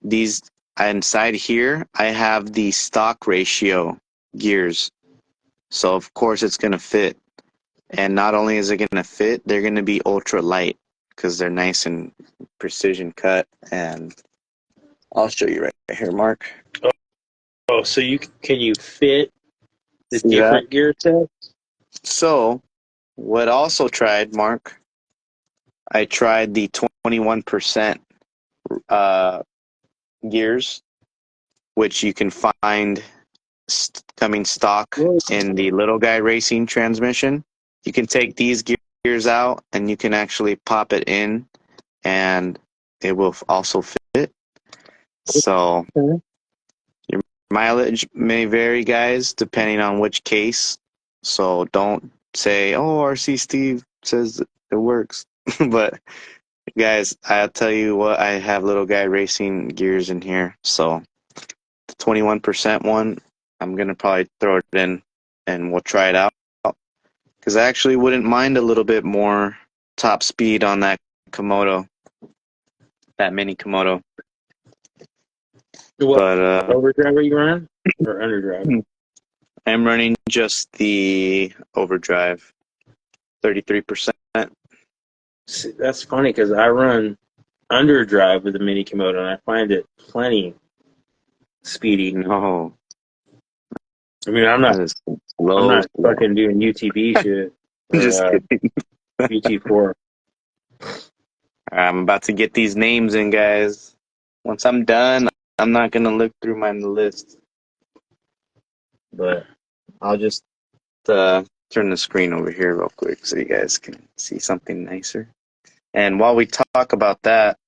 These inside here, I have the stock ratio gears. So of course it's going to fit. And not only is it going to fit, they're going to be ultra light because they're nice and precision cut. And I'll show you right here, Mark. Oh, so can you fit the See different gear sets? So, what also tried, Mark, I tried the 21% gears, which you can find coming stock in the little guy racing transmission. You can take these gears out and you can actually pop it in and it will also fit. So your mileage may vary, guys, depending on which case. So don't say, oh, RC Steve says it works. But guys, I'll tell you what, I have little guy racing gears in here. So the 21% one, I'm going to probably throw it in and we'll try it out. Because I actually wouldn't mind a little bit more top speed on that Komodo, that mini Komodo. What But overdrive are you running or underdrive? I'm running just the overdrive, 33%. See, that's funny because I run underdrive with the mini Komodo and I find it plenty speedy. No. I mean, I'm not fucking doing UTV shit. Or, just kidding. UT4. I'm about to get these names in, guys. Once I'm done, I'm not going to look through my list. But I'll just turn the screen over here real quick so you guys can see something nicer. And while we talk about that,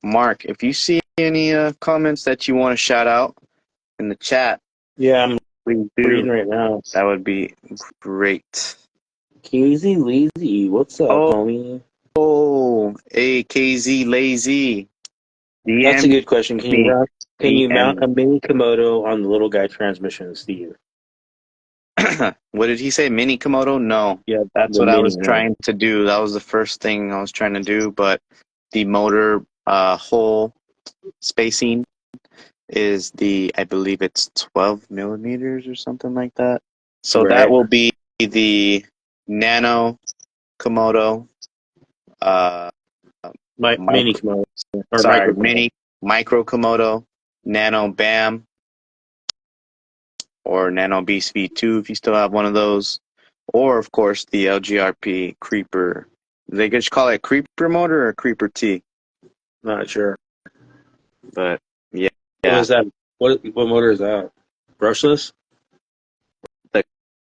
Mark, if you see any comments that you want to shout out in the chat, yeah, I'm please reading right now. That would be great. Keezy Leezy, what's up, homie? AKZ Lazy. That's a DM good question. Can you mount a mini Komodo on the little guy transmission, Steve? What did he say? Mini Komodo? No. Yeah, That's the what I mini was one. trying to do. That was the first thing I was trying to do, but the motor hole spacing is I believe it's 12 millimeters or something like that. So that will be the Nano Komodo. Mini Komodo. Or Sorry, micro Micro Komodo, Nano BAM, or Nano Beast V2 if you still have one of those. Or, of course, the LGRP Creeper. They just call it Creeper motor or Creeper T. Not sure. But, yeah. What is that? What motor is that? Brushless? The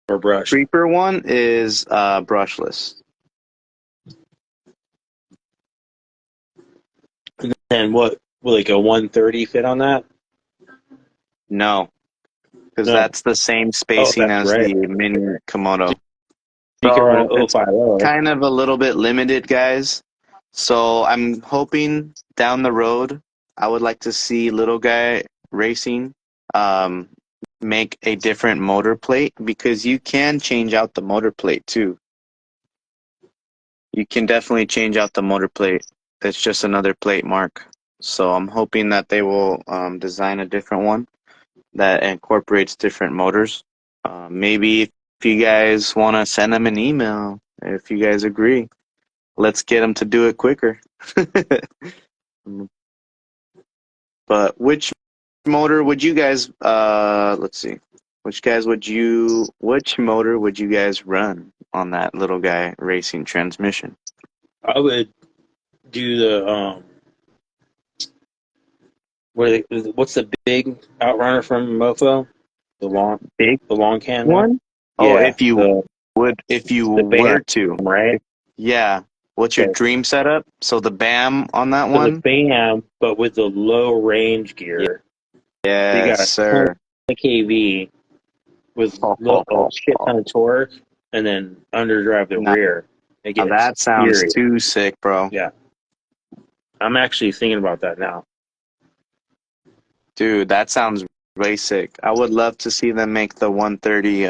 or brush? Creeper one is brushless. And what, like a 130 fit on that? No, because No. that's the same spacing as right. the Mini Komodo. You can run an So it's 050. kind of a little bit limited, guys. So I'm hoping down the road, I would like to see Little Guy Racing make a different motor plate, because you can change out the motor plate too. You can definitely change out the motor plate. It's just another plate mark. So I'm hoping that they will design a different one that incorporates different motors. Maybe if you guys want to send them an email, if you guys agree, let's get them to do it quicker. But which motor would you guys, let's see, which motor would you guys run on that Little Guy Racing transmission? I would do the, what's the big outrunner from Mofo? The long can One? Oh, Yeah. if you The were BAM, to. right? Yeah. What's your Okay. dream setup? So the BAM on that So the one? BAM, but with the low range gear. So you Yes, got a ton sir. of kV with a shit ton of torque, and then underdrive the Now, rear. It gets that sounds eerie. too sick, bro. Yeah. I'm actually thinking about that now. Dude, that sounds really sick. I would love to see them make the 130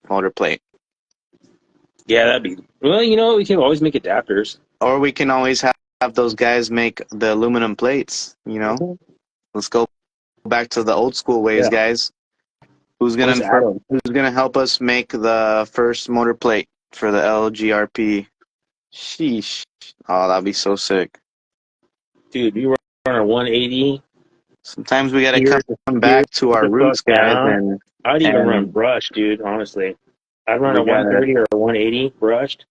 motor plate. Yeah, that'd be. Well, we can always make adapters. Or we can always have those guys make the aluminum plates, Let's go back to the old school ways, guys. Who's gonna help us make the first motor plate for the LGRP? Sheesh. Oh, that'd be so sick. Dude, you run a 180. Sometimes we gotta come back to our roots, guys, and I'd even run brush, dude, honestly. I'd run a 130 or a 180 brushed,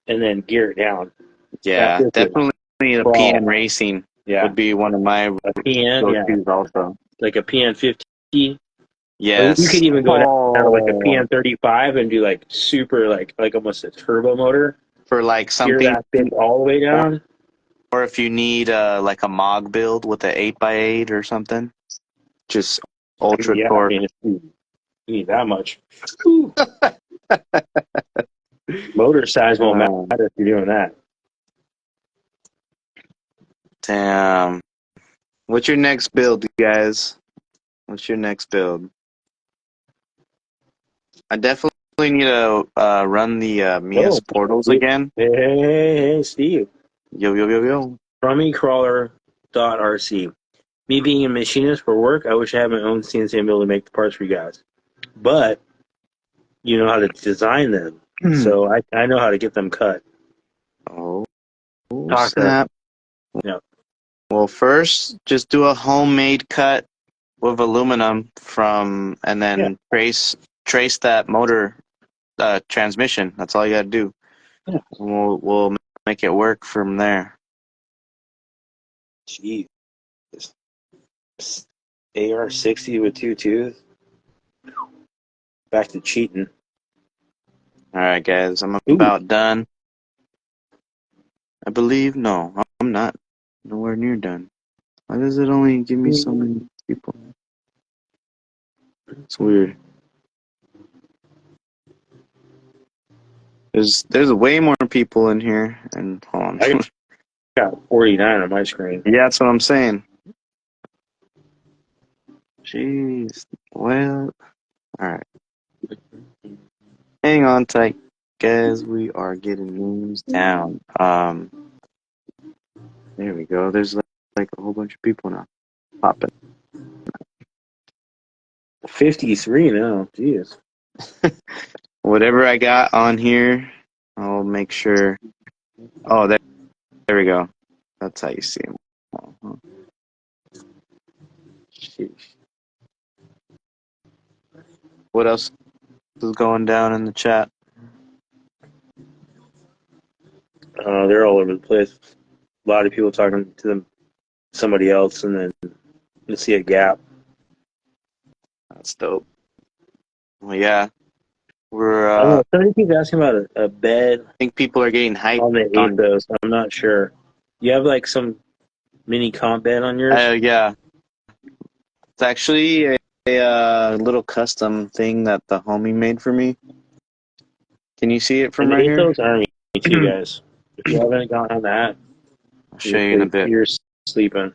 and then gear it down. Yeah, definitely the PN Racing would be one of my go-tos also. Like a PN 50. Yes. You could even go down to like a PN 35 and do like super, like almost a turbo motor. For like something. Gear that bitch all the way down. Or if you need like a MOG build with an 8x8 or something. Just ultra torque. You need that much. Motor size won't matter if you're doing that. Damn. What's your next build, guys? What's your next build? I definitely need to run the Mia's portals again. Hey, Steve. Yo. Crawlymycrawler.rc. Me being a machinist for work, I wish I had my own CNC and be able to make the parts for you guys. But you know how to design them. So I know how to get them cut. Oh, Snap. Yeah. Well, first, just do a homemade cut with aluminum and then trace that motor transmission. That's all you got to do. Yeah. We'll make it work from there. Jeez. AR-60 with 2 tooth. Back to cheating. All right, guys. I'm about done. I believe. No, I'm not. Nowhere near done. Why does it only give me so many people? It's weird. There's way more people in here. And hold on. I got 49 on my screen. Yeah, that's what I'm saying. Jeez. Well, all right. Hang on tight, guys. We are getting names down. There we go. There's like a whole bunch of people now popping. 53 now. Jeez. Whatever I got on here, I'll make sure. Oh, there we go. That's how you see them. Sheesh. What else is going down in the chat? They're all over the place. A lot of people talking to somebody else, and then you see a gap. That's dope. Well, yeah. We're. I don't know. Somebody keeps asking about a bed I think people are getting hyped on the Athos. I'm not sure. You have like some mini comp bed on yours? Yeah. It's actually a little custom thing that the homie made for me. Can you see it from And right the here? Athos Army too, guys. If you haven't gotten on that, I'll show you in a bit. you're sleeping.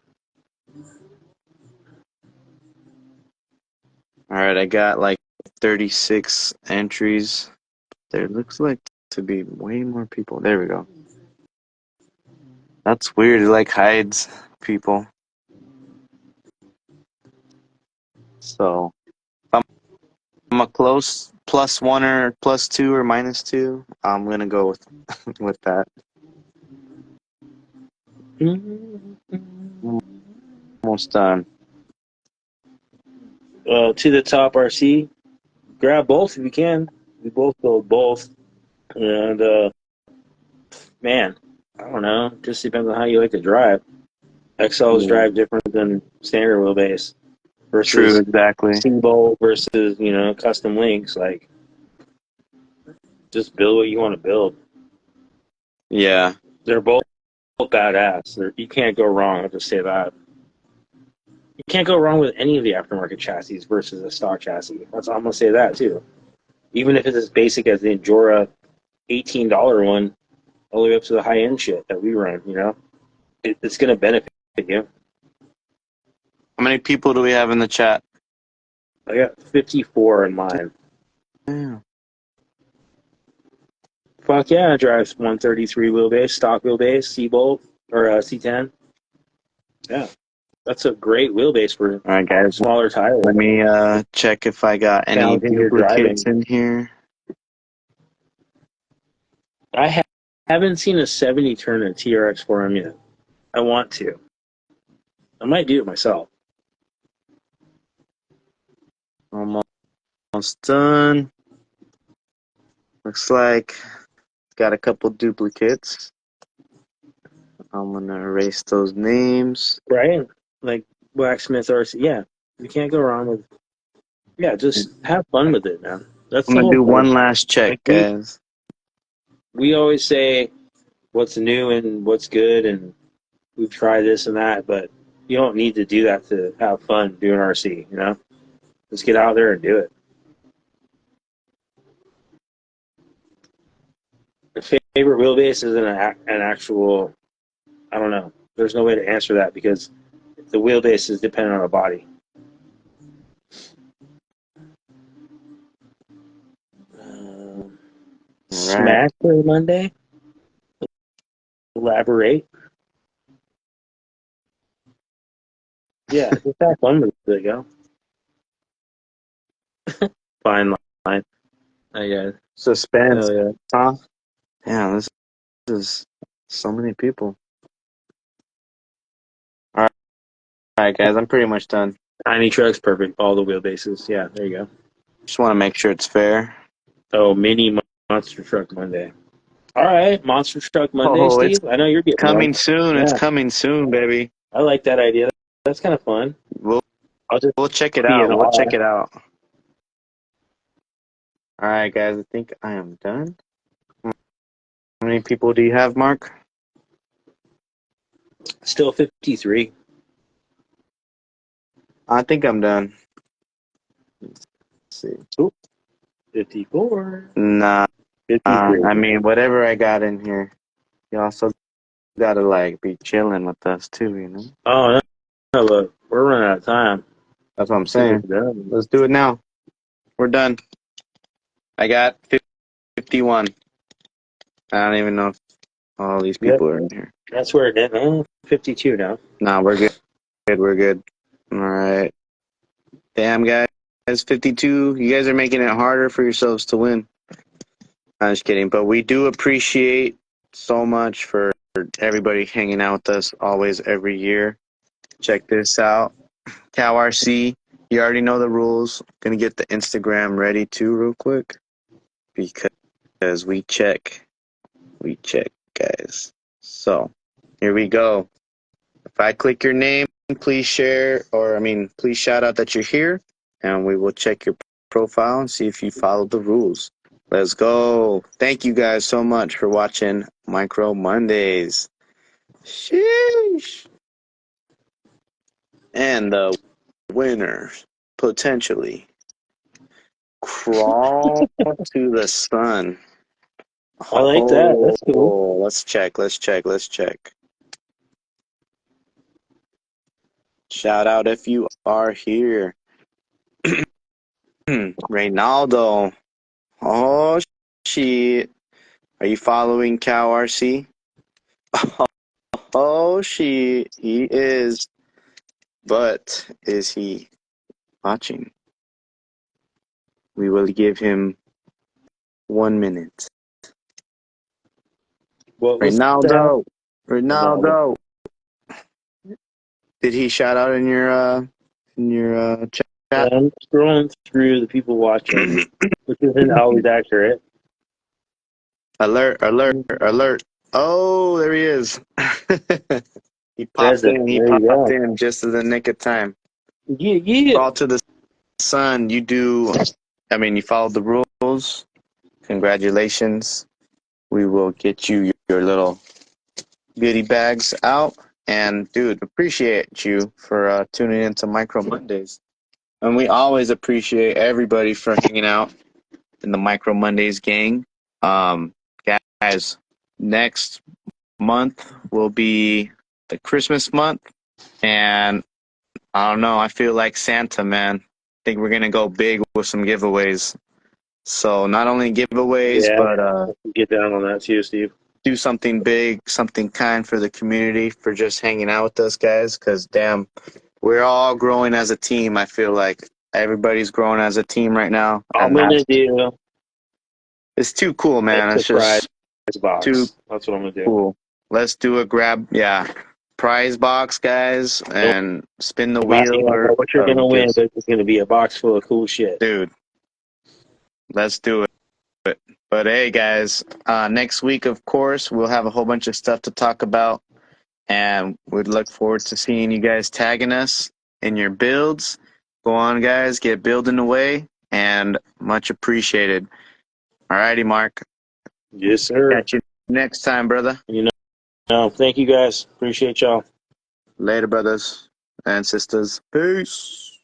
All right, I got like 36 entries. There looks like to be way more people. There we go. That's weird. It like hides people. So if I'm a close +1 or +2 or -2, I'm gonna go with with that. Almost done. To the top RC. Grab both if you can. We both build both. And man, I don't know. Just depends on how you like to drive. XLs drive different than standard wheelbase versus True, exactly. C-bolt versus, custom links. Like, just build what you want to build. Yeah. They're both badass. You can't go wrong. I'll just say that. You can't go wrong with any of the aftermarket chassis versus a stock chassis. I'm going to say that too. Even if it's as basic as the Endura $18 one, all the way up to the high end shit that we run, it's going to benefit you. How many people do we have in the chat? I got 54 in mine. Yeah. Fuck yeah, it drives 133 wheelbase, stock wheelbase, C-Bolt, or C10. Yeah, that's a great wheelbase for All right, guys. smaller tires. Let me check if I got any duplicates in here. I haven't seen a 70 turn a TRX 4M yet. I want to. I might do it myself. Almost done. Looks like got a couple duplicates. I'm gonna erase those names. Right? Like Blacksmith RC. Yeah, you can't go wrong with. Yeah, just have fun with it, man. That's I'm the gonna whole do point. one last check, Like, guys. we always say what's new and what's good, and we've tried this and that, but you don't need to do that to have fun doing RC, Just get out there and do it. Favorite wheelbase is an actual, I don't know. There's no way to answer that because the wheelbase is dependent on the body. Smash for Monday? Elaborate? Yeah, just have fun with it, yo. Fine line. Yeah. Suspense. Hell yeah. Huh? Yeah, this is so many people. All right, guys. I'm pretty much done. Tiny trucks, perfect. All the wheelbases. Yeah, there you go. Just want to make sure it's fair. Oh, mini monster truck Monday. All right, monster truck Monday, Steve. I know you're getting coming one. soon. Yeah. It's coming soon, baby. I like that idea. That's kind of fun. We'll check it be out. in We'll awe. check it out. All right, guys. I think I am done. How many people do you have, Mark? Still 53. I think I'm done. Let's see. Ooh, 54. Nah, 53. I mean, whatever I got in here, you also gotta like be chilling with us too, you know? Oh, no, look, we're running out of time. That's what I'm saying. Let's do it now. We're done. I got 51. I don't even know if all these people are in here. That's where it is. 52 now. Nah, we're good. We're good. All right. Damn, guys. 52. You guys are making it harder for yourselves to win. I'm just kidding. But we do appreciate so much for everybody hanging out with us always every year. Check this out. Cow RC. You already know the rules. Gonna get the Instagram ready too real quick. Because we check. We check, guys. So, here we go. If I click your name, please share, please shout out that you're here, and we will check your profile and see if you followed the rules. Let's go. Thank you guys so much for watching Micro Mondays. Sheesh. And the winner, potentially, crawl to the sun. I like that. That's cool. Let's check. Shout out if you are here. Reynaldo. Oh, shit. Are you following Cow RC? Oh, shit. He is. But is he watching? We will give him 1 minute. What was Reynaldo. that? Reynaldo. Did he shout out in your chat? I'm scrolling through the people watching, which isn't always accurate. Alert, alert, alert. Oh, there he is. He popped Present. in. There you go. Just in the nick of time. Yeah. Crawl to the sun. You followed the rules. Congratulations. We will get you your little goodie bags out. And, dude, appreciate you for tuning into Micro Mondays. And we always appreciate everybody for hanging out in the Micro Mondays gang. Guys, next month will be the Christmas month. And I don't know, I feel like Santa, man. I think we're going to go big with some giveaways. So not only giveaways, but get down on that too, Steve. Do something big, something kind for the community, for just hanging out with us, guys. Because, damn, we're all growing as a team. I feel like everybody's growing as a team right now. I'm going to do. It's too cool, man. It's just box. too That's what I'm going to do. cool. Let's do a grab, prize box, guys, and spin the wheel. Or what you're going to win, but it's going to be a box full of cool shit. Dude, let's do it. But hey, guys, next week, of course, we'll have a whole bunch of stuff to talk about, and we'd look forward to seeing you guys tagging us in your builds. Go on, guys, get building away, and much appreciated. All righty, Mark. Yes, sir. Catch you next time, brother. Thank you, guys. Appreciate y'all. Later, brothers and sisters. Peace.